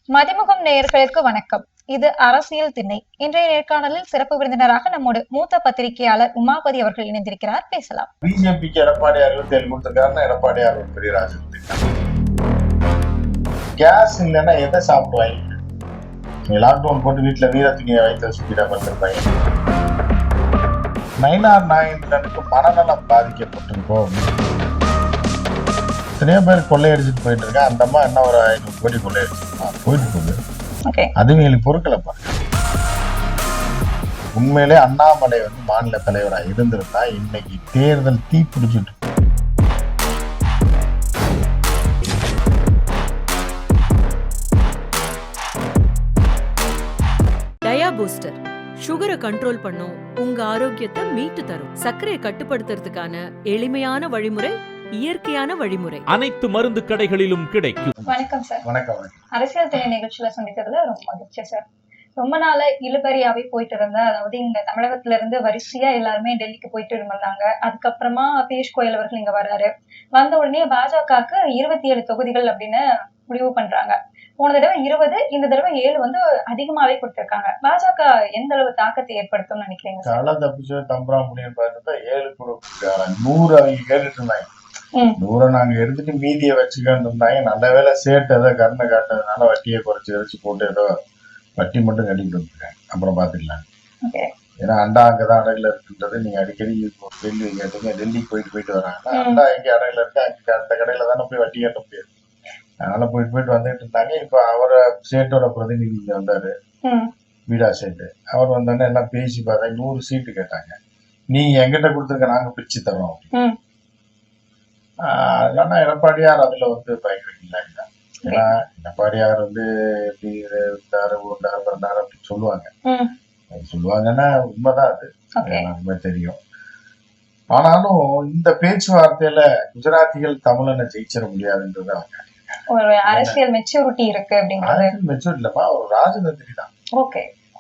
மதிமுகம் நேயர்களுக்கு வணக்கம். இது அரசியல் திண்ணை. இன்றைய நேர்காணலில் சிறப்பு விருந்தினராக நம்மோடு மூத்த பத்திரிகையாளர் உமாபதி அவர்கள் இணைந்திருக்கிறார். பேசலாம். பிஜேபிக்கு எடப்பாடியார் 27 கொடுத்திருக்காருன்னா எடப்பாடியார் ஒரு பெரிய ராஜன். கேஸ் இல்லைன்னா எதை சாப்பிடுவாங்க? லாக்டவுன் போட்டு வீட்டுல வீரத்துக்கு வைத்து சுத்திட பார்த்திருப்பாங்க. நயினார் நாகேந்திரனுக்கு மனநலம் பாதிக்கப்பட்டிருக்கோம். எத்தனையோ பேர் கொள்ளையடிச்சுட்டு போயிட்டு இருக்கேன். அந்த அம்மா என்ன ஒரு 500 கோடி கொள்ளையடிச்சிருக்கா போயிட்டு போகுது. அதுவங்களுக்கு பொருட்களை பாருங்க. உண்மையிலே அண்ணாமலை மாநில தலைவராக இருந்திருந்தா இன்னைக்கு தேர்தல் தீ பிடிச்சிட்டு. டயா பூஸ்டர் சுகரை கண்ட்ரோல் பண்ணும், உங்க ஆரோக்கியத்தை மீட்டு தரும். சர்க்கரையை கட்டுப்படுத்துறதுக்கான எளிமையான வழிமுறை, இயற்கையான வழிமுறை. அனைத்து மருந்து கடைகளிலும் கிடைக்கும். வணக்கம் சார். வணக்கம். அரசியல் திணை நிகழ்ச்சியில சந்தித்ததுல ரொம்ப மகிழ்ச்சி சார். ரொம்ப நாள இழுபறியாவே போயிட்டு இருந்த, அதாவது இங்க தமிழகத்துல இருந்து வரிசையா எல்லாருமே டெல்லிக்கு போயிட்டு இருந்தாங்க. அதுக்கப்புறமா பியூஷ் கோயல் அவர்கள் இங்க வர்றாரு. வந்த உடனே பாஜகவுக்கு 27 தொகுதிகள் அப்படின்னு முடிவு பண்றாங்க. போன தடவை 20, இந்த தடவை 7 அதிகமாவே கொடுத்திருக்காங்க. பாஜக எந்த அளவு தாக்கத்தை ஏற்படுத்தும் நினைக்கிறீங்க? 7 கொடுக்குறாங்க. 100 அவங்க கேட்டுட்டு இருந்தாங்க. 100 நாங்க எடுத்துட்டு மீதியை வச்சுக்கிட்டு இருந்தாங்க. நல்ல வேலை சேட்டு ஏதோ கருணை காட்டுறதுனால வட்டியை குறைச்சி போட்டு ஏதோ வட்டி மட்டும் கட்டிட்டு வந்துருக்காங்க. அப்புறம் பாத்துக்கலாம். ஏன்னா அண்டா அங்கதான் அடையில இருக்குன்றது நீங்க அடிக்கடி கேள்வி கேட்டீங்க. டெல்லிக்கு போயிட்டு வராங்க. அண்டா எங்க அடையில இருக்கு, அங்க அந்த கடையில தானே போய் வட்டி கட்ட முடியாது. அதனால போயிட்டு வந்துட்டு இருந்தாங்க. இப்ப அவரை சேட்டோட பிரதிநிதி வந்தாரு, வீடா சேட்டு. அவர் வந்தோடனே எல்லாம் பேசி பார்த்தா 100 சீட்டு கேட்டாங்க. நீங்க எங்கிட்ட கொடுத்துருக்க, நாங்க பிரிச்சு தரோம். ஆனா எடப்பாடியார் அதுல பயங்கர இல்லைங்க. ஏன்னா எடப்பாடியார் எப்படி இருந்தாரு, உருண்டாரு, பிறந்தாரு அப்படின்னு சொல்லுவாங்க. சொல்லுவாங்கன்னா உண்மைதான், அது எல்லாருக்குமே தெரியும். ஆனாலும் இந்த பேச்சுவார்த்தையில குஜராத்திகள் தமிழனை ஜெயிச்சிட முடியாதுன்றது அவங்க அரசியல் மெச்சூரிட்டி இருக்கு. அரசியல் மெச்சூரிட்டி இல்லப்பா, ஒரு ராஜதந்திரி தான்.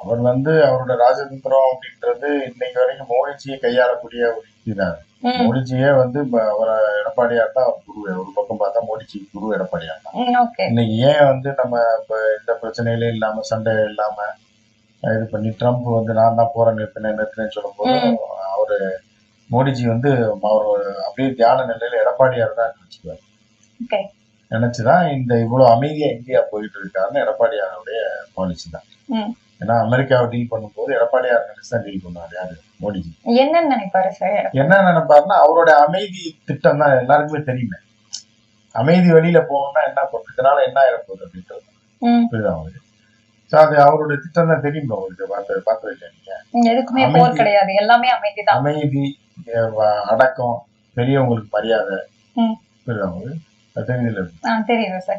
அவர் அவரோட ராஜதந்திரம் அப்படின்றது இன்னைக்கு வரைக்கும் மோடிஜியை கையாளக்கூடிய ஒரு இதுதான். மோடிஜியே அவரை எடப்பாடியார் தான் குரு. ஒரு பக்கம் பார்த்தா மோடிஜி குரு எடப்பாடியார் தான். இன்னைக்கு ஏன் நம்ம இப்ப எந்த பிரச்சனையிலும் இல்லாம சண்டை இல்லாம இது பண்ணி ட்ரம்ப் நான் தான் போறேன் நிறுத்தினேன்னு சொல்லும் போது அவரு மோடிஜி அவர் அப்படியே தியான நிலையில எடப்பாடியார் தான் நினைச்சுக்குவார். நினைச்சுதான் இந்த இவ்வளவு அமைதியா இந்தியா போயிட்டு இருக்காருன்னு எடப்பாடியாருடைய பாலிசி தான். ஏன்னா அமெரிக்காவை டீல் பண்ணும்போது எடப்பாடியார் நினைச்சுதான் டீல் பண்ணுவார். யாரு? மோடிஜி. என்ன நினைப்பாரு சார்? என்ன நினைப்பாருன்னா அவரோட அமைதி திட்டம் தான் எல்லாருக்குமே தெரியுமே. அமைதி வெளியில போகணும்னா என்ன பண்றதுனால என்ன ஆயிடப்போகுது அப்படின்றது புரியுதா அவருக்கு. அது அவருடைய திட்டம் தான் தெரியும். அவருக்கு பார்த்து அமைதி, அடக்கம், பெரியவங்களுக்கு மரியாதை, புரியுதா அவங்களுக்கு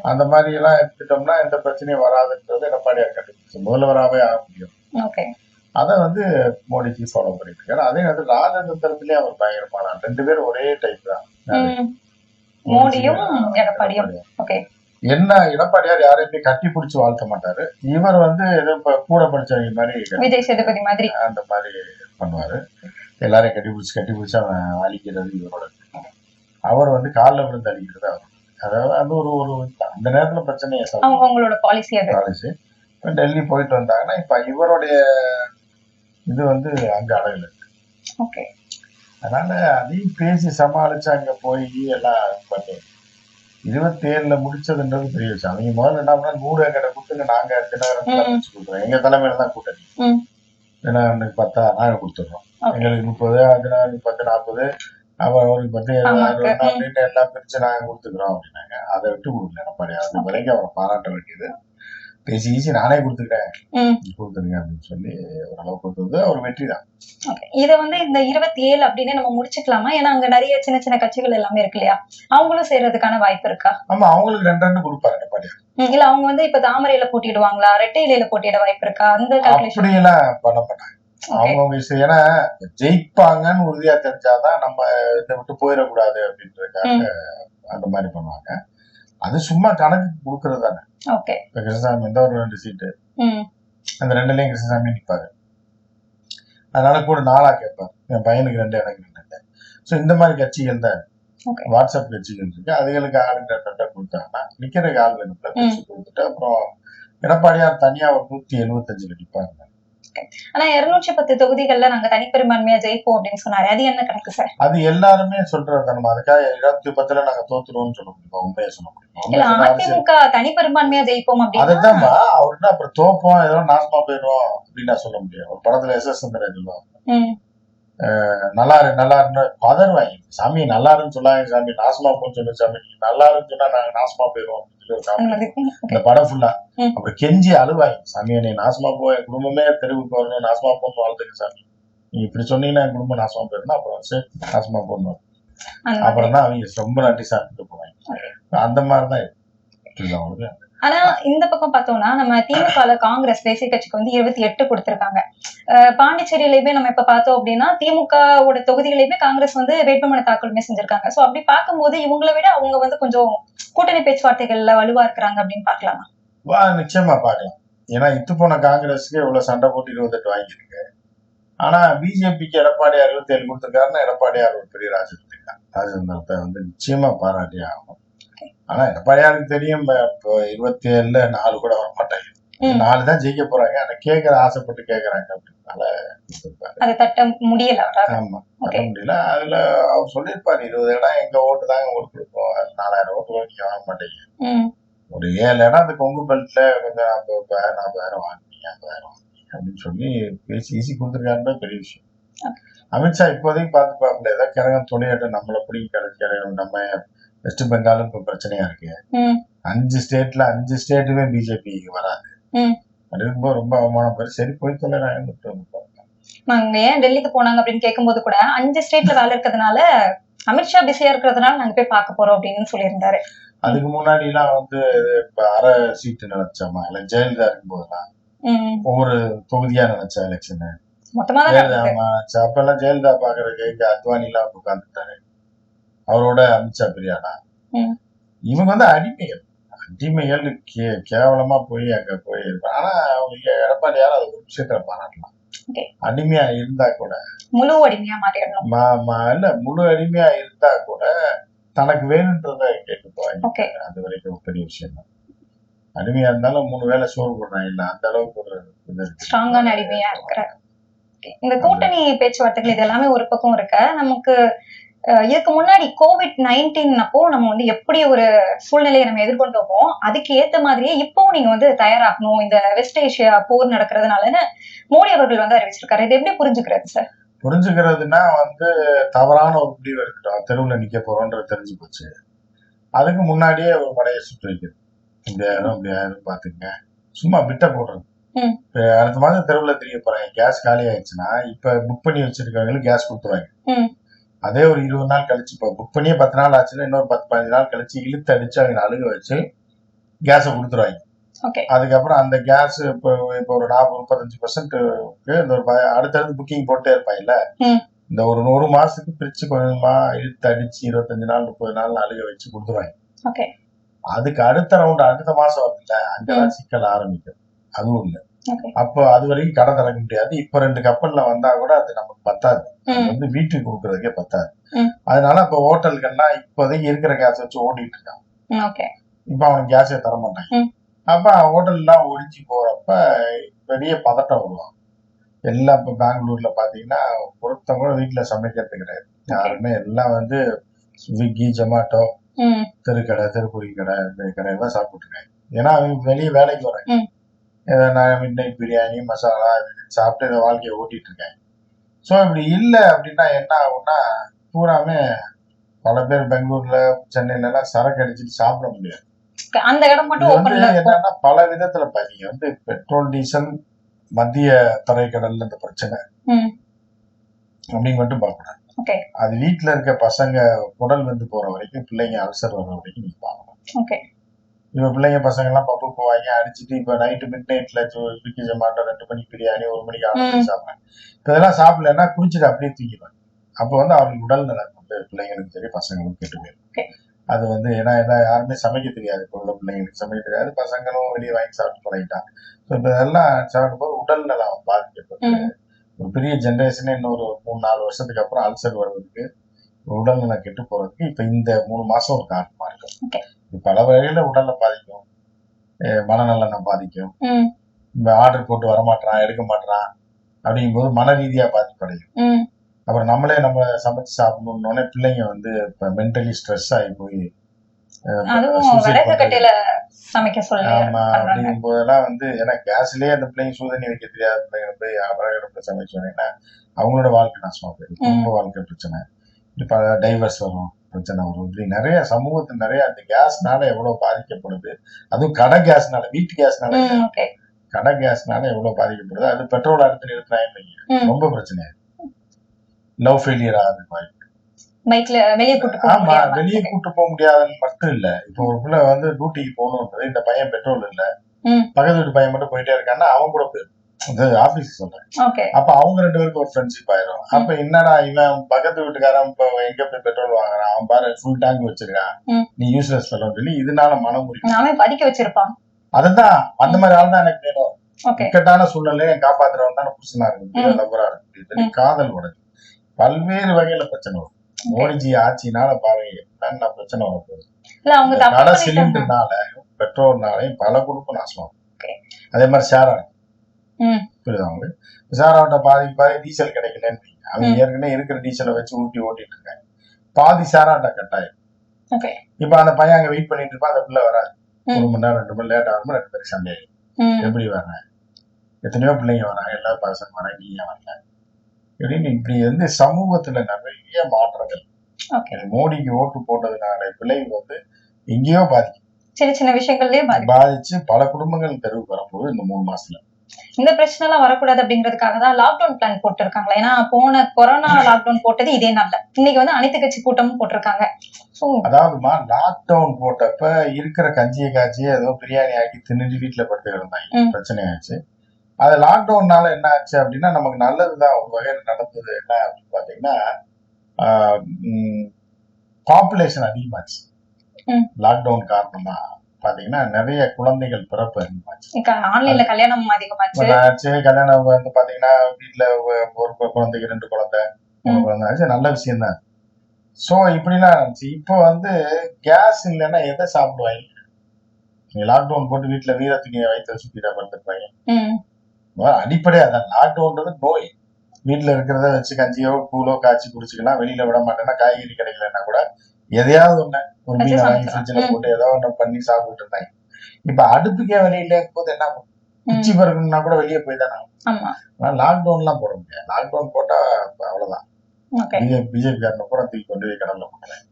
அந்த மாதிரி எல்லாம் எடுத்துட்டோம்னா எந்த பிரச்சனையும் வராதுன்றது எடப்பாடியார் கண்டுபிடிச்சு முதல்வராகவே ஆக முடியும். அதை மோடிஜி ஃபாலோ பண்ணிட்டு இருக்காரு. அதே நேரத்தில் ராஜதந்திரத்திலேயே அவர் பயங்கரமான 2 பேரும் ஒரே டைப் தான். என்ன எடப்பாடியார் யாரையுமே கட்டி பிடிச்சு வாழ்த்த மாட்டாரு. இவர் ஏதோ கூட படிச்சவங்க மாதிரி விஜய் சேதுபதி மாதிரி அந்த மாதிரி பண்ணுவாரு. எல்லாரையும் கட்டி பிடிச்சு அவன் அழிக்கிறது இவரோட. அவர் காலில் விழுந்து அழிக்கிறது அவர். அதாவது அது ஒரு அந்த நேரத்துல பிரச்சனையை அவங்களோட பாலிசி. டெல்லி போயிட்டு வந்தாங்கன்னா இப்ப இவருடைய இது அங்க அடையில இருக்கு. அதனால அதையும் பேசி சமாளிச்சு அங்க போய் எல்லாம் பண்ணி 27 முடிச்சதுன்றது பெரிய விஷயம். அவங்க முதல்ல என்ன பண்ணா 100 எங்கிட்ட கொடுத்துங்க, நாங்க தினகரன் கொடுக்குறோம், எங்க தலைமையில தான் கூட்டணி. தினகரனுக்கு 10 நாங்க கொடுத்துடுறோம், எங்களுக்கு 30, தினகரனுக்கு 10, 40, அவருக்கு 10, 70 அப்படின்னு எல்லாம் பிரிச்சு நாங்க கொடுத்துக்கிறோம் அப்படின்னாங்க. அதை விட்டு கொடுக்கல எடப்பாடி. அது வரைக்கும் அவரை பாராட்ட வேண்டியது. பேசி நானே கொடுத்துருக்கேன் கொடுத்துருங்க அப்படின்னு சொல்லி ஓரளவு கொடுத்தது அவர் வெற்றி தான். இதை இந்த 27 அப்படின்னு நம்ம முடிச்சுக்கலாமா? ஏன்னா அங்க நிறைய சின்ன சின்ன கட்சிகள் எல்லாமே இருக்கு இல்லையா? அவங்களும் செய்யறதுக்கான வாய்ப்பு இருக்கா? ஆமா, அவங்களுக்கு 2 கொடுப்பாரு எடப்பாடி. இல்ல அவங்க இப்ப தாமரையில போட்டிடுவாங்களா, ரெட்டை இலையில போட்டியிட வாய்ப்பு இருக்கா? அந்த அப்படியெல்லாம் பண்ண மாட்டாங்க அவங்க. ஏன்னா ஜெயிப்பாங்கன்னு உறுதியா தெரிஞ்சாதான் நம்ம இதை விட்டு போயிடக்கூடாது அப்படின்றதுக்காக அந்த மாதிரி பண்ணுவாங்க. அது சும்மா கணக்கு கொடுக்கறது தானே. கிருஷ்ணசாமி எந்த ஒரு 2 சீட்டு, அந்த 2லயும் கிருஷ்ணசாமி நிற்பாரு. அதனால கூட 4 கேட்பாரு. என் பையனுக்கு 2 எனக்கு 2. சோ இந்த மாதிரி கட்சிகள் தான் வாட்ஸ்அப் கட்சிகள் இருக்கு. அதுகளுக்கு ஆளுங்க கொடுத்தாங்கன்னா நிக்கிறதுக்கு ஆள் வேணும்ல, கொடுத்துட்டு அப்புறம் எடப்பாடியார் தனியா ஒரு 175 நிற்பாங்க. ஆனா 210 தொகுதிகள்ல நாங்க தனிப்பெரும்பான்மையா ஜெயிப்போம் அப்படின்னு சொன்னாரு. அது என்ன கணக்கு சார்? அது எல்லாருமே சொல்றது. நம்ம அதுக்காக 210 நாங்க தோத்துருவோம்னு சொல்ல முடியுமா? உண்மையை சொல்ல இல்ல, முடியுமா? அதிமுக தனிப்பெரும்பான்மையா ஜெயிப்போம் அப்படின்னு அதுதான்மா அவருன்னா அப்புறம் தோப்போம் ஏதோ நாசமா போயிடுவோம் அப்படின்னு சொல்ல முடியும். ஒரு படத்துல எஸ்.எஸ். சுந்தரன் சொல்லுவாங்க, நல்லாருன்னு பதறுவாங்க. சாமி நல்லாருன்னு சொல்லாங்க, சாமி நாசமா போன்னு சொல்லு, சாமி நல்லாருன்னு சொன்னா நாங்க நாசமா போயிடுவோம் அப்படின்னு சொல்லி ஒரு காமெடி. இந்த படம் ஃபுல்லா அப்புறம் கெஞ்சி அழுவாங்க, சாமி என்னை நாசமா போ, என் குடும்பமே தெருவுக்கு வரணும், நாசமா போன்னு வாழ்த்துக்கு சாமி, நீங்க இப்படி சொன்னீங்கன்னா என் குடும்பம் நாசமா போயிடும், அப்புறம் சரி நாசமா போடணும், அப்புறம் தான் அவங்க ரொம்ப நன்றி சாப்பிட்டு போவாங்க. அந்த மாதிரிதான் இருக்கு. ஆனா இந்த பக்கம் பார்த்தோம்னா நம்ம திமுக காங்கிரஸ் தேசிய கட்சிக்கு வந்து 28 கொடுத்திருக்காங்க. பாண்டிச்சேரியிலயுமே நம்ம இப்ப பார்த்தோம் அப்படின்னா திமுகவோட தொகுதிகளையுமே காங்கிரஸ் வந்து வேட்புமனு தாக்கலுமே செஞ்சிருக்காங்க. சோ அப்படி பார்க்கும்போது இவங்களை விட அவங்க வந்து கொஞ்சம் கூட்டணி பேச்சுவார்த்தைகள்ல வலுவா இருக்கிறாங்க அப்படின்னு பாக்கலாமா? நிச்சயமா பாக்கலாம். ஏன்னா இத்து போன காங்கிரஸுக்கு இவ்வளவு சண்டை போட்டு 28 வாங்கியிருக்கு. ஆனா பிஜேபிக்கு எடப்பாடியார் 27 கொடுத்திருக்காருன்னா எடப்பாடியார் ஒரு பெரிய ராஜதந்திரத்தை வந்து நிச்சயமா பாராட்டி ஆகணும். ஆனா எடப்பாடியாருக்கு தெரியும், இப்போ 27ல 4 கூட வர மாட்டாங்க, 4 தான் ஜெயிக்க போறாங்க. ஆனா கேட்கற ஆசைப்பட்டு கேட்கறாங்க அப்படின்னால அதை தட்ட முடியல. ஆமா, தட்ட முடியல. அதுல அவர் சொல்லியிருப்பாரு, 20 இடம் எங்க ஓட்டு தாங்க உங்களுக்கு கொடுப்போம், 4000 ஓட்டு நீங்க வாங்க மாட்டீங்க, ஒரு 7 இடம் அந்த கொங்கு பெல்ட்ல கொஞ்சம் 40,000 வாங்குவீங்க, 50,000 வாங்குவீங்க அப்படின்னு சொல்லி பேசி ஈசி கொடுத்துருக்காருன்னு பெரிய விஷயம். அமித்ஷா இப்போதைக்கு பார்த்து ஏதோ கிரகம் துணையாட்டம் நம்மளை பிடிக்க கிடைக்கிறோம். நம்ம வெஸ்ட் பெங்காலும் இப்ப பிரச்சனையா இருக்கு. 5 ஸ்டேட்ல 5 ஸ்டேட்டுமே பிஜேபி வராது. இருக்கும்போது ரொம்ப அவமானம் பேர். சரி போய் தொலைறாங்க. நாங்க ஏன் டெல்லிக்கு போனாங்க அப்படின்னு கேட்கும்போது கூட 5 ஸ்டேட்ல வேலை இருக்கிறதுனால அமித்ஷா பிஸியா இருக்கிறதுனால நாங்க போய் பார்க்க போறோம் அப்படின்னு சொல்லியிருந்தாரு. அதுக்கு முன்னாடி எல்லாம் வந்து அரை சீட்டு நினைச்சோமா, இல்ல ஜெயலலிதா இருக்கும் போதெல்லாம் ஒவ்வொரு தொகுதியா நினைச்சா எலெக்ஷன் மொத்தமா அப்ப எல்லாம் ஜெயலலிதா பாக்குறதுக்கு அத்வானி எல்லாம் உட்காந்துட்டாரு. அவரோட அமித்ஷா பிரியானா இவங்க வந்து அடிமைகள் கேவலமா போய் அங்க போயிருப்பாங்க. ஆனா அவங்க எடப்பாடியார் அது ஒரு விஷயத்துல பாராட்டலாம். அடிமையா இருந்தா கூட முழு அடிமையா மாறிடணும் இல்ல, முழு அடிமையா இருந்தா கூட தனக்கு வேணுன்றத கேட்டுக்குவாங்க. அது வரைக்கும் பெரிய விஷயம் தான். அடிமையா இருந்தாலும் 3 வேளை சோறு போடுறாங்க, இல்ல அந்த அளவுக்கு ஒரு ஸ்ட்ராங்கான அடிமையா இருக்கிற. இந்த கூட்டணி பேச்சுவார்த்தைகள் இது எல்லாமே ஒரு பக்கம் இருக்க, நமக்கு இதுக்கு முன்னாடி COVID-19 அப்போ நம்ம வந்து எப்படி ஒரு சூழ்நிலையை நம்ம எதிர்கொண்டோமோ அதுக்கு ஏத்த மாதிரியே இப்பவும் நீங்க வந்து தயாராகணும் இந்த வெஸ்ட் ஏசியா போர் நடக்கிறதுனாலன்னு மோடி அவர்கள் வந்து அறிவிச்சிருக்காரு. இது எப்படி புரிஞ்சுக்கிறது சார்? புரிஞ்சுக்கிறதுனா வந்து தவறான ஒரு முடிவு எடுத்துட்டோம், தெருவுல நிக்க போறோம்ன்றது தெரிஞ்சு போச்சு. அதுக்கு முன்னாடியே ஒரு படையை சுட்டு வைக்கிறது, இப்படியாயிரும் பாத்துங்க, சும்மா பிட்ட போடுறது. அடுத்த மாதம் தெருவுல தெரிய போறாங்க, கேஸ் காலி ஆயிடுச்சுன்னா இப்ப புக் பண்ணி வச்சிருக்கவங்களுக்கு கேஸ் கொடுத்துருவாங்க. அதே ஒரு 20 நாள் கழிச்சு, இப்போ புக் பண்ணியே 10 நாள் ஆச்சுன்னா இன்னொரு 10-15 நாள் கழிச்சு இழுத்து அடிச்சு அவங்க அழுக வச்சு கேஸை கொடுத்துருவாங்க. அதுக்கப்புறம் அந்த கேஸ் இப்போ ஒரு 40-35% இந்த ஒரு அடுத்தடுத்து புக்கிங் போட்டே இருப்பாங்கல்ல, இந்த ஒரு 100 மாசத்துக்கு பிரிச்சு கொஞ்சமா இழுத்து அடிச்சு 25 நாள் 30 நாள் அழுக வச்சு கொடுத்துருவாங்க. அதுக்கு அடுத்த ரவுண்ட் அடுத்த மாசம் வருதுல்ல, அங்கதான் சிக்கல் ஆரம்பிக்கும். அதுவும் இல்லை, அப்போ அது வரைக்கும் கடை திறக்க முடியாது. இப்ப 2 கப்பல்ல வந்தா கூட அது நமக்கு பத்தாது, வந்து வீட்டுக்கு கொடுக்கறதுக்கே பத்தாது. அதனால இப்ப ஹோட்டல்கள்லாம் இப்போதைக்கு இருக்கிற கேஸ் வச்சு ஓடிட்டு இருக்காங்க. இப்ப அவனுக்கு கேஸே தர மாட்டாங்க. அப்ப ஹோட்டல் எல்லாம் ஒழிச்சு போறப்ப பெரிய பதட்டம் வருவாங்க. எல்லாம் இப்ப பெங்களூர்ல பாத்தீங்கன்னா ஒருத்தவங்க கூட வீட்டுல சமைக்கிறது கிடையாது. யாருமே எல்லாம் வந்து ஸ்விக்கி, ஜொமேட்டோ, தெருக்கடை, தெருக்குறி கடை, இந்த கடையெல்லாம் சாப்பிட்டு இருக்காங்க. ஏன்னா அவங்க வெளியே வேலைக்கு வராங்க, மிட் நைட் பிரியாணி, மசாலா சாப்பிட்டு இந்த வாழ்க்கையை ஓட்டிட்டு இருக்கேன். ஸோ இப்படி இல்லை அப்படின்னா என்ன ஆகும்னா, பூராமே பல பேர் பெங்களூர்ல சென்னையில எல்லாம் சரக்கு அடிச்சுட்டு சாப்பிட முடியாது. அந்த இடம் மட்டும் என்னன்னா பல விதத்துல நீங்க வந்து பெட்ரோல், டீசல், மத்திய தரைக்கடல்ல இந்த பிரச்சனை அப்படின்னு மட்டும் பார்க்கக்கூடாது. அது வீட்டுல இருக்க பசங்க குடல் வந்து போற வரைக்கும், பிள்ளைங்க அல்சர் வர்ற வரைக்கும் நீங்க பார்க்கணும். இப்ப பிள்ளைங்க பசங்க எல்லாம் பப்பு போவாங்க அடிச்சுட்டு, இப்ப நைட்டு மிட் நைட்ல ஸ்விக்கி, ஜொமேட்டோ, 2 மணிக்கு பிரியாணி, 1 மணிக்கு ஆர்டர் சாப்பிடுறாங்க. இப்ப இதெல்லாம் சாப்பிடலன்னா குடிச்சிட்டு அப்படியே தூக்கிடுவாங்க. அப்ப வந்து அவங்களுக்கு உடல் நலம் வந்து பிள்ளைங்களுக்கும் சரி பசங்களுக்கும் கெட்டு போயிடும். அது வந்து ஏன்னா யாருமே சமைக்க தெரியாது, இப்ப உள்ள பிள்ளைங்களுக்கு சமைக்க தெரியாது, பசங்களும் வெளியே வாங்கி சாப்பிட்டு பழகிட்டாங்க. இப்ப இதெல்லாம் சாப்பிடும் போது உடல் நலம் பாதிக்கப்பட்டு ஒரு பெரிய ஜென்ரேஷனே இன்னொரு 3-4 வருஷத்துக்கு அப்புறம் அல்சர் வர்றதுக்கு, உடல்நலம் கெட்டு போறதுக்கு இப்ப இந்த 3 மாசம் ஒரு காரணமா இருக்கும். இது பல வகையில உடல்ல பாதிக்கும். மனநலனை பாதிக்கும். ம், இந்த ஆர்டர் போட்டு வரமாட்டான், எடுக்க மாட்டான் அப்படிங்கும்போது மன ரீதியா பாதிப்படையும். ம். அப்புறம் நம்மளே நம்ம சமைச்சு சாப்பிடணும்னே பிள்ளைங்க வந்து இப்ப மென்டலி ஸ்ட்ரெஸ் ஆகி போய் அதுவும் சூசைட் விறகு பண்றது. கட்டையில சமைக்க சொல்லி ஆமா, பண்றாங்க. அப்படிங்கும் போதெல்லாம் வந்து ஏன்னா கேஸ்லயே அந்த பிள்ளைங்க சூதனி வைக்க தெரியாத பிள்ளைங்க போய் விறகு சமைச்சு சொன்னீங்கன்னா அவங்களோட வாழ்க்கை நாசமா போயிடும். குடும்ப வாழ்க்கை பிரச்சனை, இப்ப டைவர்ஸ் வரும், பிரச்சனை வரும். இப்படி நிறைய சமூகத்துல நிறைய அந்த கேஸ்னால எவ்வளவு பாதிக்கப்படுது. அதுவும் கடை கேஸ்னால, வீட்டு கேஸ்னால, ம், ஓகே. கடை கேஸ்னால எவ்வளவு பாதிக்கப்படுது. அது பெட்ரோல் அடுத்து நிறுத்தினாங்க ம். ரொம்ப பிரச்சனை. லவ் ஃபெயிலியர் ஆகுது மாதிரி. பைக்ல வெளியே கூட்டு போக ஆமா, முடியாம. வெளியே கூட்டு போக முடியாதுன்னு மட்டும் இல்ல. இப்போ ஒரு பிள்ளை வந்து டியூட்டிக்கு போகணுன்றது, இந்த பையன் பெட்ரோல் இல்ல, ம், பக்கத்து வீட்டு பையன் மட்டும் போயிட்டே இருக்கான்னா அவன் கூட போயிடும். ஆபீஸ் சொல்றேன். ஓகே. அப்ப அவங்க 2 பேருக்கு ஒரு ஃப்ரெண்ட்ஷிப் ஆயிரும். அப்ப என்னடா இவன் பக்கத்து வீட்டுக்காரன் இப்ப எங்க போய் பெட்ரோல் வாங்குறான், அவன் பாரு ஃபுல் டேங்க் வச்சிருக்கான், ம். நீ யூஸ்லெஸ் ஃபெல்லோன்னு சொல்லி இதனால மனம் முறிக்கும். நாமே படிக்க வச்சிருப்பான். அதுதான் அந்த மாதிரி ஆள் தான் எனக்கு வேணும். ஓகே. இக்கட்டான சூழ்நிலையை காப்பாத்துறவன் தான் புருஷனா இருக்கு, ம். லவ்வரா இருக்கு சொல்லி காதல் உடனே பல்வேறு வகையில பிரச்சனை வரும். மோடிஜி ஆட்சினால பாருங்க என்னென்ன பிரச்சனை வருது. இல்ல அவங்க இந்த தப்பு கடை பண்ணிட்டாங்க. சிலிண்டர்னால பெட்ரோல்னாலையும் பல குடும்பம் நாசமாகும். ஓகே. அதே மாதிரி ஷேர் ஆட்டோ, ம், புரியுதா உங்களுக்கு? ஷேர் ஆட்டோ பாதி டீசல் கிடைக்கலன்னு அவங்க ம். ஏற்கனவே இருக்கிற டீசலை வச்சு ஓட்டிட்டு இருக்காங்க. பாதி ஷேர் ஆட்டோ கட்டாயம். ஓகே. இப்ப அந்த பையன் அங்க வெயிட் பண்ணிட்டு இருப்பான், அந்த பிள்ளை வராது. ம். 1 மணி நேரம் 2 மணி லேட் ஆகும், 2 பேருக்கு சண்டை ஆயிடும். ம், எப்படி வர்றேன், எத்தனையோ பிள்ளைங்க வராங்க, எல்லா பசங்க வராங்க, நீ ஏன் வரல இப்படின்னு இப்படி வந்து சமூகத்துல நிறைய மாற்றங்கள். ஓகே. மோடிக்கு ஓட்டு போட்டதுனால விளைவு வந்து எங்கேயோ சின்ன சின்ன விஷயங்கள்லயே பாதிச்சு பல குடும்பங்கள் தெருவுக்கு வரப்போகுது இந்த 3 மாசத்துல. இந்த பிரச்சனை எல்லாம் வரக்கூடாது அப்படிங்கிறதுக்காக தான் லாக்டவுன் பிளான் போட்டிருக்காங்களா? ஏன்னா போன கொரோனா லாக்டவுன் போட்டது இதே நாள்ல, இன்னைக்கு வந்து அனைத்து கட்சி கூட்டமும் போட்டிருக்காங்க. அதாவதுமா லாக்டவுன் போட்டப்ப இருக்கிற கஞ்சியை காய்ச்சி ஏதோ பிரியாணி ஆக்கி தின்னுட்டு வீட்டுல படுத்து இருந்தாங்க, பிரச்சனை ஆச்சு. அது லாக்டவுன்னால என்ன ஆச்சு அப்படின்னா நமக்கு நல்லதுதான் ஒரு வகையில நடந்தது. என்ன அப்படின்னு பாத்தீங்கன்னா பாப்புலேஷன் அதிகமாச்சு. லாக்டவுன் காரணமா பாத்தீங்கன்னா நிறைய குழந்தைகள் பிறப்பு அதிகமாச்சு. ஆன்லைன்ல கல்யாணம் அதிகமாச்சு. கல்யாணம் வந்து பாத்தீங்கன்னா வீட்டுல ஒரு குழந்தைக்கு 2 குழந்தை 3 குழந்தை ஆச்சு, நல்ல விஷயம் தான். சோ இப்படிலாம் இருந்துச்சு. இப்போ வந்து கேஸ் இல்லைன்னா எதை சாப்பிடுவாங்க? நீங்க லாக்டவுன் போட்டு வீட்டுல வீர துணியை வைத்து சுத்திட்டா படுத்துருப்பாங்க. அடிப்படையா அதான் லாக்டவுன்றது நோய். வீட்டுல இருக்கிறத வச்சு கஞ்சியோ கூழோ காய்ச்சி குடிச்சுக்கலாம், வெளியில விட மாட்டேன்னா காய்கறி கிடைக்கலன்னா கூட எதையாவது ஒண்ணு ஒரு மீனை வாங்கி ஃப்ரிட்ஜ்ல போட்டு ஏதோ ஒண்ணு பண்ணி சாப்பிட்டு இருந்தாங்க. இப்ப அடுப்புக்கே வெளியில போது என்ன குச்சி பறக்கணும்னா கூட வெளியே போய் தானே. லாக்டவுன் எல்லாம் போட முடியாது. லாக்டவுன் போட்டா அவ்வளவுதான், பிஜேபி காரனை கூட தூக்கி கொண்டு போய் கடல்ல போடுறேன்.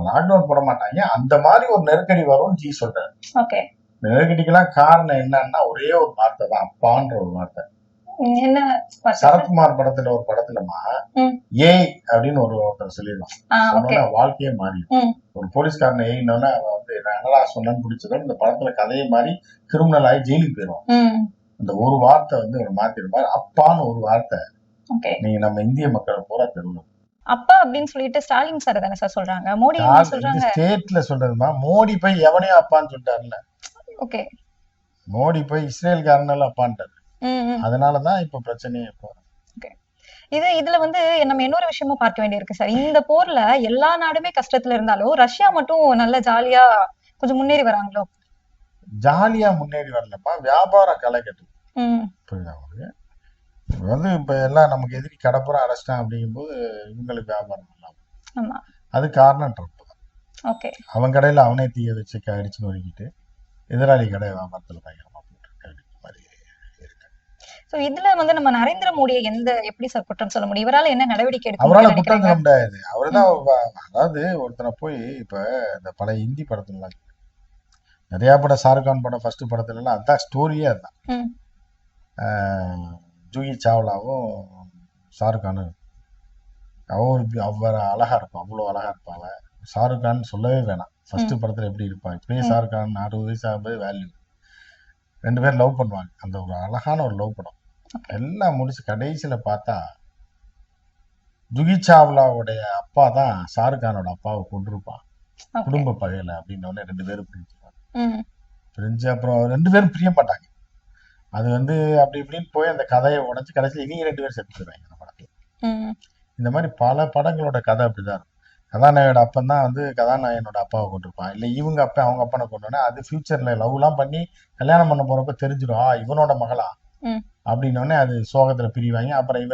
லாக்டவுன் போட மாட்டாங்க. அந்த மாதிரி ஒரு நெருக்கடி வரும் ஜி சொல்றேன். நெருக்கடிக்கெல்லாம் காரணம் என்னன்னா ஒரே ஒரு வார்த்தை தான், அப்பான்ற ஒரு வார்த்தை. சரத்குமார் படத்துல ஒரு படத்துலமா ஏய் அப்படின்னு ஒருத்தர் சொல்லிடுவான், வாழ்க்கையே மாறி. ஒரு போலீஸ்காரனை ஏய்னோன்னா அவன் வந்து என்னடா சொன்னு பிடிச்சதும் இந்த படத்துல கதையை மாறி கிரிமினல் ஆகி ஜெயிலுக்கு போயிடும். அந்த ஒரு வார்த்தை வந்து ஒரு மாத்திருப்பாரு. அப்பான்னு ஒரு வார்த்தை நீங்க நம்ம இந்திய மக்கள் பூரா தெருவில் அப்பா அப்படின்னு சொல்லிட்டு ஸ்டாலின் சார் தானே சார் சொல்றாங்க, மோடி சொல்றாங்க. ஸ்டேட்ல சொல்றதுமா, மோடி போய் எவனையும் அப்பான்னு சொல்லிட்டாருல்ல. ஓகே. மோடி போய் இஸ்ரேல்காரனால அப்பான்ட்டாரு. அதனாலதான் இப்ப பிரச்சனையே. இதுல வந்து நம்ம இன்னொரு விஷயமும் பார்க்க வேண்டியிருக்கு சார். இந்த போர்ல எல்லா நாடுமே கஷ்டத்துல இருந்தாலும் ரஷ்யா மட்டும் நல்ல ஜாலியா கொஞ்சம் முன்னேறி வராங்களோ? ஜாலியா முன்னேறி வரலப்பா, வியாபாரம் கலைக்கட்டு. புரியுதா உங்களுக்கு? வந்து இப்ப எல்லாம் நமக்கு எதிரி கடப்புறம் அடைச்சிட்டான் அப்படிங்கும் போது இவங்களுக்கு வியாபாரம் இல்லாம, அது காரணம் ட்ரம்ப் தான். அவன் கடையில அவனே தீய வச்சு அடிச்சு நொறுக்கிட்டு எதிராளி கடை வியாபாரத்துல பயங்கரமா போட்டிருக்காரு மாதிரி இருக்கு. இதுல வந்து நம்ம நரேந்திர மோடியை எப்படி சார் குற்றம் சொல்ல முடியும்? இவரால என்ன நடவடிக்கை எடுக்க? அவரால் குற்றம் சொல்ல முடியாது. அவர்தான் அதாவது ஒருத்தனை போய் இப்ப இந்த பழைய இந்தி படத்துல நிறைய படம், ஷாருக்கான் படம் ஃபர்ஸ்ட் படத்துல எல்லாம் அதான் ஸ்டோரியே அதுதான். ஜூஹி சாவ்லாவும் ஷாருக்கானும் அவ்வளவு அழகா இருக்கும், அவ்வளவு அழகா இருப்பாங்க. ஷாருக்கான் சொல்லவே வேணாம், ஃபர்ஸ்ட் படத்துல எப்படி இருப்பாங்க. இப்படியே ஷாருக்கான் 60 வயசு ஆகும்போது வேல்யூ. 2 பேரும் லவ் பண்ணுவாங்க. அந்த ஒரு அழகான ஒரு லவ் படம் எல்லாம் முடிச்சு கடைசியில பார்த்தா ஜூஹி சாவ்லாவுடைய அப்பா தான் ஷாருக்கானோட அப்பாவை கொண்டிருப்பான் குடும்ப பகையில அப்படின்னு 2 பேரும் பிரிஞ்சுப்பாங்க. பிரிஞ்சு அப்புறம் 2 பேரும் பிரிய மாட்டாங்க. அது வந்து அப்படி இப்படின்னு போய் அந்த கதையை உடைச்சு கடைசியில் இவங்க 2 பேரும் செத்துருவாங்க அந்த படத்துல. இந்த மாதிரி பல படங்களோட கதை அப்படிதான் இருக்கும். கதாநாயகனோட அப்பன் தான் வந்து கதாநாயகனோட அப்பாவை கொண்டிருப்பான். இல்லை இவங்க அப்பா அவங்க அப்பனை கொண்டோன்னே அது ஃபியூச்சர்ல லவ்லாம் பண்ணி கல்யாணம் பண்ண போறப்ப தெரிஞ்சிடும் இவனோட மகளா அப்படின்னோடனே அது சோகத்துல பிரிவாங்க. அப்புறம்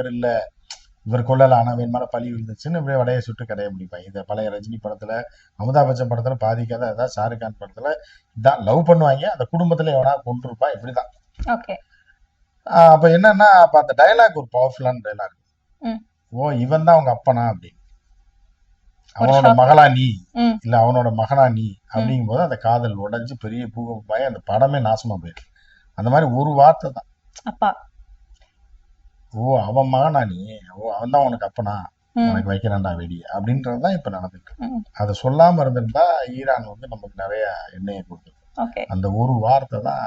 இவர் கொல்லல ஆனா வேன் மேல பழி விழுந்துச்சுன்னு இப்படியே வடையை சுட்டு கடையை முடிப்பாங்க. இதை பழைய ரஜினி படத்துல, அமிதாப் பச்சன் படத்துல பாதிக்காத, அதாவது ஷாருக்கான் படத்துல இதான் லவ் பண்ணுவாங்க, அந்த குடும்பத்துல எவனா கொண்டிருப்பா, இப்படிதான். அப்ப என்னன்னா அப்ப அந்த டைலாக் ஒரு பவர்ஃபுல்லான டைலாக். ஓ இவன் தான் அவங்க அப்பனா அப்படி, அவனோட மகளா நீ இல்ல அவனோட மகனா நீ அப்படிங்கும் போது அந்த காதல் உடைஞ்சு பெரிய பூகம்பாய் அந்த படமே நாசமா போயிருக்கு. அந்த மாதிரி ஒரு வார்த்தை தான், அப்பா ஓ அவன் மகனா நீ, ஓ அவன் தான் உனக்கு அப்பனா, உனக்கு வைக்கிறான்டா வெடி அப்படின்றதுதான் இப்ப நடந்துட்டு இருக்கு. அதை சொல்லாம இருந்திருந்தா ஈரான் வந்து நமக்கு நிறைய எண்ணெயை கொடுத்துருக்கு. அந்த ஒரு வார்த்தை தான்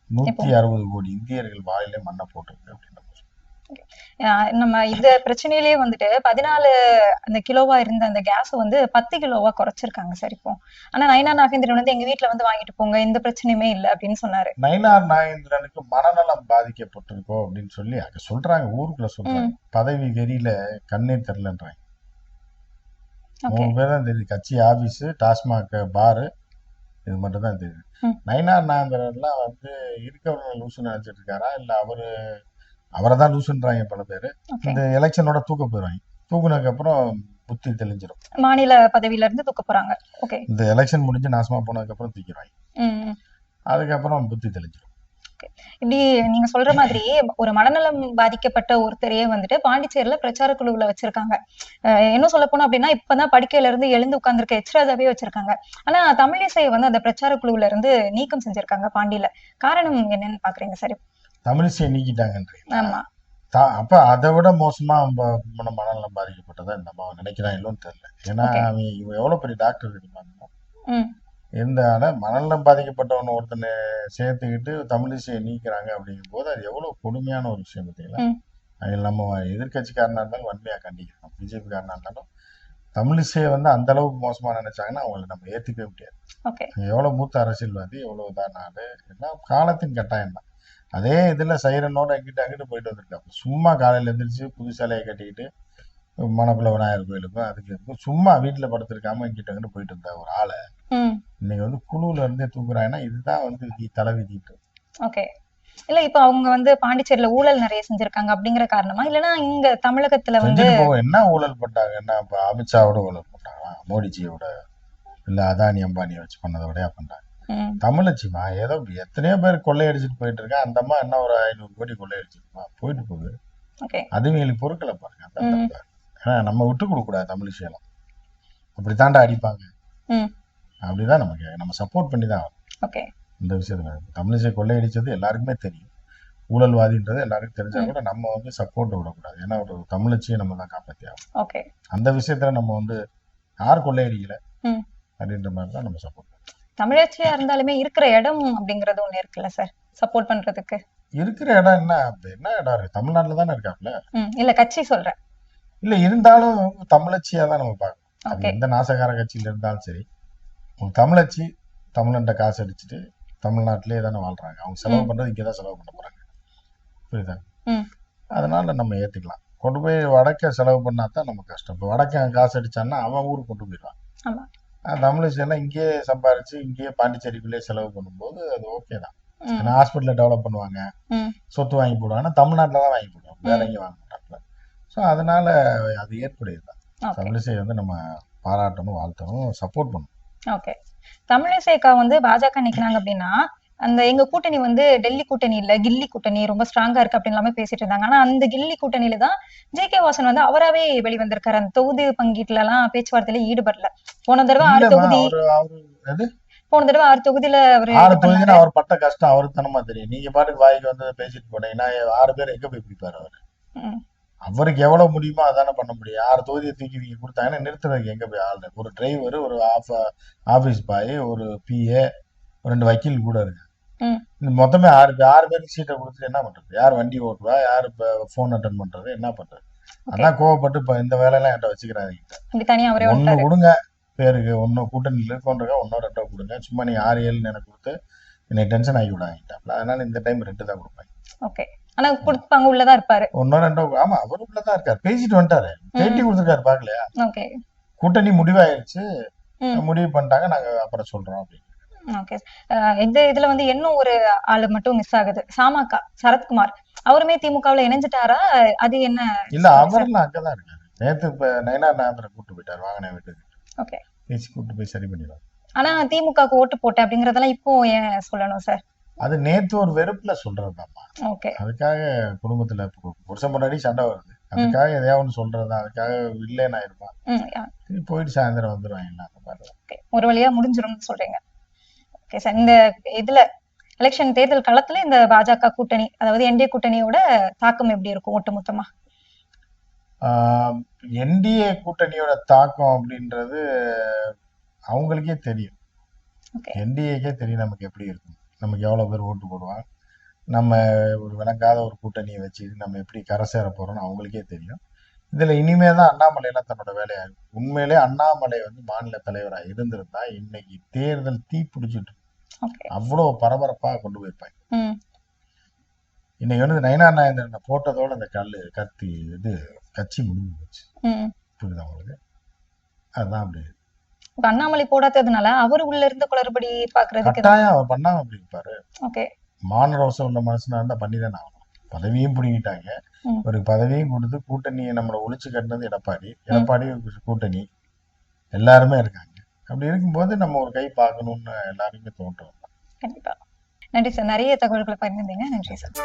160 கோடி இந்தியர்கள் வாயிலே மண்ணை போட்டிருக்கு அப்படின்னு. நம்ம இந்த பிரச்சனையிலேயே வந்துட்டு 14 அந்த கிலோவா இருந்த அந்த கேஸ் வந்து 10 கிலோவா குறைச்சிருக்காங்க சார் இப்போ. ஆனா நயினார் நாகேந்திரன் வந்து எங்க வீட்டுல வந்து வாங்கிட்டு போங்க, எந்த பிரச்சனையுமே இல்ல அப்படின்னு சொன்னாரு. நயினார் நாகேந்திரனுக்கு மனநலம் பாதிக்கப்பட்டிருக்கோ அப்படின்னு சொல்லி அங்க சொல்றாங்க, ஊருக்குள்ள சொல்றாங்க. பதவி வெறியில கண்ணே தெரியலன்றாங்க. 3 பேர் தான் தெரியுது, கட்சி ஆபீஸ், டாஸ்மாக் பாரு, இது மட்டும் தான் தெரியுது. நயினார் நாகேந்திரன்லாம் வந்து இருக்கவங்க லூசுன்னு நினைச்சிட்டு இருக்காரா இல்ல அவரை தான் லூசுன்றாங்க பல பேரு. இந்த எலெக்ஷனோட தூக்க போயிடுவாங்க, தூக்குனதுக்கு அப்புறம் புத்தி தெளிஞ்சிடும். மாநில பதவியில இருந்து தூக்க போறாங்க. இந்த எலெக்ஷன் முடிஞ்சு நாசமா போனதுக்கு அப்புறம் தூக்கிடுவாங்க, அதுக்கப்புறம் புத்தி தெளிஞ்சிடும். இப்படி நீங்க சொல்ற மாதிரி ஒரு மனநலம் பாதிக்கப்பட்ட ஒருத்தரையே வந்துட்டு பாண்டிச்சேரியில பிரச்சார குழுவுல வச்சிருக்காங்க. என்ன சொல்ல போனோம் அப்படின்னா இப்பதான் படுக்கையில இருந்து எழுந்து உட்கார்ந்துருக்க எச்ராஜாவே வச்சிருக்காங்க. ஆனா தமிழிசையை வந்து அந்த பிரச்சார குழுவுல இருந்து நீக்கம் செஞ்சிருக்காங்க பாண்டியில. காரணம் என்னன்னு பாக்குறீங்க சார்? தமிழிசையை நீக்கிட்டாங்கன்றீங்க. அப்ப அதை விட மோசமா மனநலம் பாதிக்கப்பட்டதா இந்த அம்மா நினைக்கிறாங்களோன்னு தெரியல. ஏன்னா இவன் எவ்வளவு பெரிய டாக்டர் தெரியுமா, எந்த மனநலம் பாதிக்கப்பட்டவன் ஒருத்தனை சேர்த்துக்கிட்டு தமிழிசையை நீக்கிறாங்க அப்படிங்கும் போது அது எவ்வளவு கொடுமையான ஒரு விஷயம் பார்த்தீங்களா. அதில் நம்ம எதிர்கட்சிக்காரனா இருந்தாலும் வன்மையா கண்டிக்கணும், பிஜேபி காரனா இருந்தாலும் தமிழிசையை வந்து அந்த அளவுக்கு மோசமா நினைச்சாங்கன்னா அவங்களை நம்ம ஏத்துக்கவே முடியாது. எவ்வளவு மூத்த அரசியல்வாதி, எவ்வளவு தான் நாடு, எல்லாம் காலத்தின் கட்டாயம் தான். அதே இதுல சைரனோட அங்கிட்டு போயிட்டு வந்திருக்காங்க. சும்மா காலையில எந்திரிச்சு புது சேலையை கட்டிக்கிட்டு மணக்குள்ள விநாயகர் கோயிலுக்கும் அதுக்கு இருக்கும் சும்மா வீட்டுல படுத்திருக்காம இங்கிட்ட போயிட்டு இருந்த ஒரு ஆளை இன்னைக்கு வந்து குழுல இருந்தே தூக்குறாங்கன்னா இதுதான் வந்து தலைவிதிட்டு. இல்ல இப்ப அவங்க வந்து பாண்டிச்சேரியில ஊழல் நிறைய செஞ்சிருக்காங்க அப்படிங்கிற காரணமா, இல்லன்னா இங்க தமிழகத்துல வந்து என்ன ஊழல் பண்ணாங்க? என்ன இப்ப அமித்ஷாவோட ஊழல் பண்ணாங்களா, மோடிஜியோட இல்ல அதானி அம்பானியை வச்சு பண்ணதை விடையா பண்றாங்க? தமிழச்சிமா ஏதோ எத்தனையோ பேர் கொள்ளையடிச்சிட்டு போயிட்டு இருக்கா, அந்த அம்மா என்ன ஒரு 500 கோடி கொள்ளையடிச்சிருப்பா, போயிட்டு போகுது. அதுங்களுக்கு பொருட்களை பாருங்க. ஏன்னா நம்ம விட்டு கொடுக்க கூடாது, தமிழ் விஷயம் அப்படித்தாண்டா அடிப்பாங்க, அப்படிதான் நமக்கு நம்ம சப்போர்ட் பண்ணி தான் ஆகும் இந்த விஷயத்துல. தமிழிசை கொள்ளையடிச்சது எல்லாருக்குமே தெரியும், ஊழல்வாதின்றது எல்லாருக்கும் தெரிஞ்சா கூட நம்ம வந்து சப்போர்ட் விடக்கூடாது. ஏன்னா ஒரு தமிழச்சியை நம்ம தான் காப்பாத்தி ஆகும். அந்த விஷயத்துல நம்ம வந்து யார் கொள்ளையடிக்கல அப்படின்ற மாதிரி தான் நம்ம சப்போர்ட். தமிழச்சியா இருந்தாலுமே இருக்கிற இடம் அப்படிங்கறது ஒண்ணு இருக்குல்ல சார், சப்போர்ட் பண்றதுக்கு இருக்கிற இடம் என்ன இடம் இருக்கு? தமிழ்நாட்டுல தானே இருக்காப்ல. இல்ல கட்சி சொல்றேன். இல்ல இருந்தாலும் தமிழச்சியா தான் நம்ம பார்க்கணும். எந்த நாசகார கட்சியில இருந்தாலும் சரி, தமிழச்சி தமிழ்நாட்டை காசு அடிச்சுட்டு தமிழ்நாட்டிலேயே தானே வாழ்றாங்க. அவங்க செலவு பண்றது இங்கதான் செலவு பண்ண போறாங்க, புரியுதா? அதனால நம்ம ஏத்துக்கலாம். கொண்டு போய் வடக்க செலவு பண்ணாதான் நம்ம கஷ்டம். இப்ப வடக்க காசு அடிச்சான்னா அவன் ஊருக்கு கொண்டு போயிடுவான். தமிழிசை எல்லாம் இங்கேயே சம்பாரிச்சு இங்கேயே பாண்டிச்சேரிக்குள்ளேயே செலவு பண்ணும்போது அது ஓகே தான். ஏன்னா ஹாஸ்பிட்டல டெவலப் பண்ணுவாங்க, சொத்து வாங்கி போடுவாங்க, தமிழ்நாட்டில தான் வாங்கி போடுவாங்க, வேற எங்கேயும் வாங்க மாட்டாங்க. ஸோ அதனால அது ஏற்புடையதுதான். தமிழிசை வந்து நம்ம பாராட்டணும், வாழ்த்தணும், சப்போர்ட் பண்ணணும். தமிழிசைக்கா வந்து பாஜக நிக்கிறாங்க அப்படின்னா அந்த எங்க கூட்டணி வந்து டெல்லி கூட்டணி இல்ல கில்லி கூட்டணி ரொம்ப ஸ்ட்ராங்கா இருக்கு அப்படின்னு எல்லாமே பேசிட்டு இருந்தாங்க. ஆனா அந்த கில்லி கூட்டணியில தான் ஜே.கே. வாசன் வந்து அவராவே வெளிவந்திருக்காரு. அந்த தொகுதி பங்கீட்டுல எல்லாம் பேச்சுவார்த்தையில ஈடுபடல. போன தடவை 6 தொகுதியில அவர் பட்ட கஷ்டம் அவருக்கு தானமா தெரியும். நீங்க பாட்டுக்கு வாய்க்கு வந்து பேசிட்டு போனீங்கன்னா 6 பேர் எங்க போய் பிடிப்பாரு அவரு? அவருக்கு எவ்வளவு முடியுமோ அதானே பண்ண முடியும். 6 தொகுதியை தூக்கி நீங்க கொடுத்தாங்கன்னா நிறுத்துறதுக்கு எங்க போய் ஆள்? ஒரு டிரைவர், ஒரு ஆபீஸ் பாய், ஒரு PA, 2 வக்கீல் கூட இருக்கு. மொத்தமே 6 பேருக்கு சீட்டை கொடுத்துட்டு என்ன பண்றது? யார் வண்டி ஓட்டுவா, யாரு போன் அட்டன் பண்றது, என்ன பண்றது? அதான் கோவப்பட்டு இப்ப இந்த வேலையெல்லாம் என்கிட்ட வச்சுக்கிறாங்க. ஒண்ணு கொடுங்க பேருக்கு, ஒன்னு கூட்டணியில இருக்கோன்றக்க, 1 2 கொடுங்க. சும்மா நீ 6 7 எனக்கு கொடுத்து என்னை டென்ஷன் ஆகி விடாங்கிட்டாப்ல. அதனால இந்த டைம் 2 தான் கொடுப்பாங்க. ஆனா கொடுப்பாங்க, உள்ளதான் இருப்பாரு. 1 2. ஆமா, அவர் உள்ளதான் இருக்காரு, பேசிட்டு வந்துட்டாரு, பேட்டி கொடுத்துருக்காரு, பாக்கலையா? கூட்டணி முடிவாயிருச்சு, ம். முடிவு பண்ணிட்டாங்க, நாங்க அப்புறம் சொல்றோம் அப்படின்னு. ஓகே. இந்த இதுல வந்து இன்னும் ஒரு ஆளு மட்டும் மிஸ் ஆகுது. சாமாக்கா சரத்குமார். அவருமே திமுகவுல இணைஞ்சிட்டாரா? அது என்ன இல்ல story sir? அவரெல்லாம் அங்கதான் இருக்காரு. நேத்து இப்ப நயனார் நாகேந்திரன் கூட்டு போயிட்டாரு வாங்கின வீட்டுக்கு, ஓகே. பேசி கூட்டு போய் சரி பண்ணிடுவாங்க. ஆனா திமுகவுக்கு ஓட்டு போட்டேன் அப்படிங்கறதெல்லாம் இப்போ ஏன் சொல்லணும் சார்? அது நேத்து ஒரு வெறுப்புல சொல்றதுதாம்மா. ஓகே. அதுக்காக குடும்பத்துல புருஷன் முன்னாடி சண்டை வருது, அதுக்காக எதையாவது ஒண்ணு சொல்றதுதான். அதுக்காக இல்லைன்னு ஆயிருப்பான், திருப்பி போயிட்டு சாயந்தரம் வந்துருவாங்க எல்லாம் அந்த மாதிரி. ஓகே. ஒரு வழியா முடிஞ்சிரும்னு சொல்றீங்க. Okay sir. இந்த இதுல எலெக்ஷன் தேர்தல் களத்துல இந்த பாஜக கூட்டணி, அதாவது என்டிஏ கூட்டணியோட தாக்கம் எப்படி இருக்கும் ஒட்டுமொத்தமா? என்டிஏ கூட்டணியோட தாக்கம் அப்படின்றது அவங்களுக்கே தெரியும். ஓகே. என்டிஏக்கே தெரியும் நமக்கு எப்படி இருக்கும், நமக்கு எவ்வளவு பேர் ஓட்டு போடுவாங்க, நம்ம ஒரு விளங்காத ஒரு கூட்டணியை வச்சு நம்ம எப்படி கரை சேர போறோம்னு அவங்களுக்கே தெரியும். இதுல இனிமே தான் அண்ணாமலை எல்லாம் தன்னோட வேலையா இருக்கு. உண்மையிலே அண்ணாமலை வந்து மாநில தலைவரா இருந்திருந்தா இன்னைக்கு தேர்தல் தீ பிடிச்சிட்டு ஓகே. அவ்வளவு பரபரப்பா கொண்டு போயிருப்பாங்க. ம். இன்னைக்கு வந்து நயனார் நாகேந்திரனை போட்டதோட அந்த இது கட்சி முடிஞ்சு போச்சு. ம். புரியுதா உங்களுக்கு? அதுதான் அப்படி. இப்ப அண்ணாமலை போடாததுனால அவரு உள்ள இருந்த குளறுபடி பாக்குறதுக்கு கட்டாயம் அவர் பண்ணாம அப்படி இருப்பாரு. ஓகே. மானரோசம் உள்ள மனுஷனா இருந்தா பண்ணிதானே ஆகணும். பதவியும் பிடிங்கிட்டாங்க, ம். ஒரு பதவியும் கொடுத்து கூட்டணியை நம்மளை ஒழிச்சு கட்டினது எடப்பாடி கூட்டணி எல்லாருமே இருக்காங்க. அப்படி இருக்கும்போது நம்ம ஒரு கை பார்க்கணும்னு எல்லாருமே தோன்றும். கண்டிப்பா. நன்றி சார். நிறைய தகவல்களை பகிர்ந்தீங்க. நன்றி சார்.